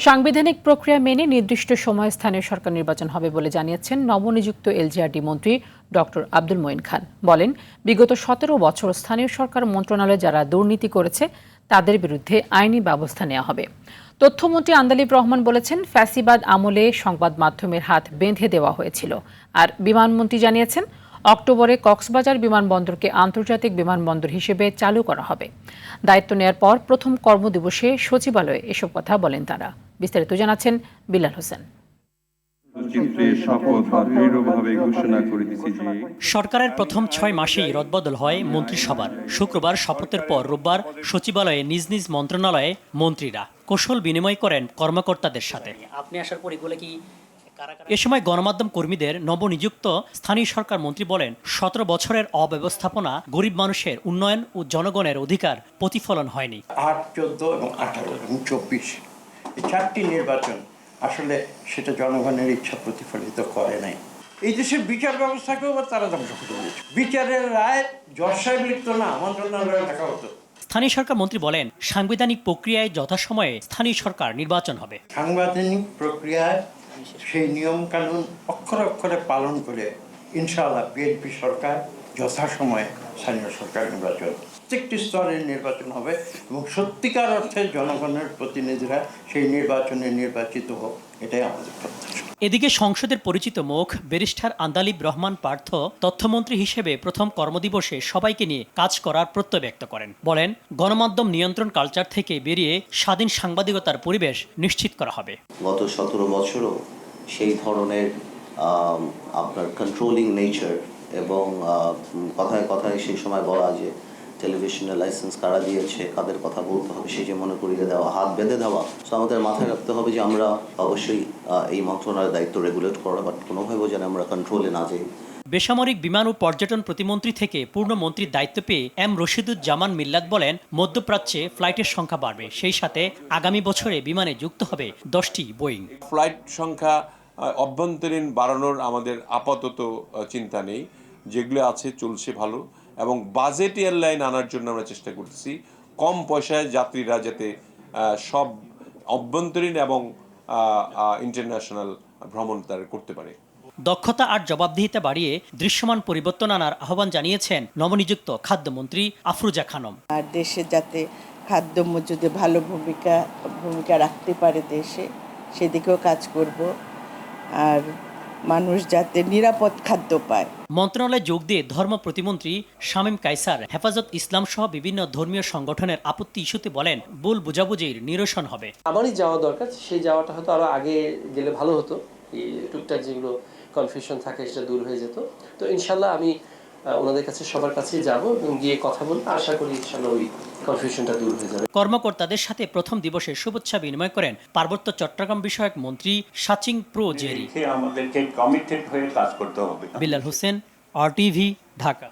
সাংবিধানিক প্রক্রিয়া মেনে নির্দিষ্ট সময় স্থানীয় সরকার নির্বাচন হবে বলে জানিয়েছেন নবনিযুক্ত এলজিআরডি মন্ত্রী ডক্টর আব্দুল মঈন খান। বলেন, বিগত ১৭ বছর স্থানীয় সরকার মন্ত্রণালয়ে যারা দুর্নীতি করেছে তাদের বিরুদ্ধে আইনি ব্যবস্থা নেওয়া হবে। তথ্যমন্ত্রী আন্দালিব রহমান বলেছেন, ফ্যাসিবাদ আমলে সংবাদ মাধ্যমের হাত বেঁধে দেওয়া হয়েছিল। আর বিমানমন্ত্রী জানিয়েছেন, অক্টোবরে কক্সবাজার বিমানবন্দরকে আন্তর্জাতিক বিমানবন্দর হিসেবে চালু করা হবে। দায়িত্ব নেয়ার পর প্রথম কর্মদিবসে সচিবালয়ে এসব কথা বলেন তারা। বিস্তারিত জানাচ্ছেন বিলাল হোসেন। সরকারের প্রথম ৬ মাসেই রদবদল হয় মন্ত্রিসভার। শুক্রবার শপথের পর রোববার সচিবালয়ে নিজ নিজ মন্ত্রণালয়ে মন্ত্রীরা কৌশল বিনিময় করেন কর্মকর্তাদের সাথে। আপনি আসার পর এগুলো কি এ সময় গণমাধ্যম কর্মীদের নবনিযুক্ত স্থানীয় সরকার মন্ত্রী বলেন, ১৭ বছরের অব্যবস্থাপনা গরিব মানুষের উন্নয়ন ও জনগণের অধিকার প্রতিফলন হয়নি। ৮, ১৪ এবং ১৮ এবং ২৪ এই ৪টি নির্বাচন আসলে সেটা জনগণের ইচ্ছা প্রতিফলিত করে নাই। এই দেশের বিচার ব্যবস্থাকেও তারা ধ্বংস করে দিয়েছে। বিচারের রায় জজ সাহেব লিখত না, মন্ত্রণালয়ে দেখা হতো। স্থানীয় সরকার মন্ত্রী বলেন, সাংবিধানিক প্রক্রিয়ায় যথাসময়ে স্থানীয় সরকার নির্বাচন হবে। সাংবিধানিক প্রক্রিয়ায় সেই নিয়ম কানুন অক্ষরে অক্ষরে পালন করে ইনশাআল্লাহ বিএনপি সরকার যথাসময়ে স্থানীয় সরকার নির্বাচন, প্রত্যেকটি স্তরের নির্বাচন হবে এবং সত্যিকার অর্থে জনগণের প্রতিনিধিরা সেই নির্বাচনে নির্বাচিত হোক, এটাই আমাদের প্রত্যাশা। এদিকে সংসদের পরিচিত মুখ ব্যারিস্টার আন্দালিব রহমান পার্থ তথ্যমন্ত্রী হিসেবে প্রথম কর্মদিবসে সবাইকে নিয়ে কাজ করার প্রত্যয় ব্যক্ত করেন। বলেন, গণমাধ্যম নিয়ন্ত্রণ কালচার থেকে বেরিয়ে স্বাধীন সাংবাদিকতার পরিবেশ নিশ্চিত করা হবে। গত ১৭ বছরও সেই ধরনের আপনার কন্ট্রোলিং নেচার এবং কথায় কথায় সেই সময় বলা যে টেলিভিশনের লাইসেন্স কারা দিয়েছে, কাদের কথা বলতে হবে, সেই যে মনে করিয়ে দেওয়া, হাত বেঁধে দেওয়া। তো আমাদের মাথায় রাখতে হবে যে আমরা অবশ্যই এই মন্ত্রণালয়ের দায়িত্ব রেগুলেট করা, বাট কোনোভাবেও যেন আমরা কন্ট্রোলে না যাই। বেসামরিক বিমান ও পর্যটন প্রতিমন্ত্রী থেকে পূর্ণমন্ত্রীর দায়িত্ব পেয়ে এম রশিদুজ্জামান মিল্লাত বলেন, মধ্যপ্রাচ্যে ফ্লাইটের সংখ্যা বাড়বে, সেই সাথে আগামী বছরে বিমানে যুক্ত হবে 10টি বোয়িং। ফ্লাইট সংখ্যা অভ্যন্তরীণ বাড়ানোর আমাদের আপাতত চিন্তা নেই, যেগুলো আছে চলছে ভালো, এবং বাজেট এয়ারলাইন আনার জন্য আমরা চেষ্টা করতেছি। কম পয়সায় যাত্রীরা যাতে সব অভ্যন্তরীণ এবং ইন্টারন্যাশনাল ভ্রমণ তারা করতে পারে। দক্ষতা আর জবাবদিহিতা বাড়িয়ে দৃশ্যমান পরিবর্তন আনার আহ্বান জানিয়েছেন নবনিযুক্ত খাদ্যমন্ত্রী আফরোজা খানম। আর দেশে যাতে খাদ্য মজুদে ভালো ভূমিকা রাখতে পারে দেশে, সেদিকেও কাজ করব, আর মানুষ যাতে নিরাপদ খাদ্য পায়। মন্ত্রণালয়ে যোগ দিয়ে ধর্ম প্রতিমন্ত্রী শামীম কায়সার হেফাজত ইসলাম সহ বিভিন্ন ধর্মীয় সংগঠনের আপত্তি ইস্যুতে বলেন, ভুল বোঝাবুঝির নিরসন হবে। আমারই যাওয়া দরকার, সেই যাওয়াটা হয়তো আরো আগে গেলে ভালো হতো, এই টুকটাক যেগুলো কনফিউশন থাকে সেটা দূর হয়ে যেত। তো ইনশাল্লাহ আমি ওনাদের কাছে সবার কাছেই যাব এবং গিয়ে কথা বলবো, আশা করি ইনশাল্লাহ ওই কনফিউশনটা দূর হয়ে যাবে। কর্মকর্তাদের সাথে প্রথম দিবসে শুভেচ্ছা বিনিময় করেন পার্বত্য চট্টগ্রাম বিষয়ক মন্ত্রী সাচিং প্রো জেরি। আমাদেরকে কমিটেড হয়ে কাজ করতে হবে। বিলাল হোসেন, RTV, ঢাকা।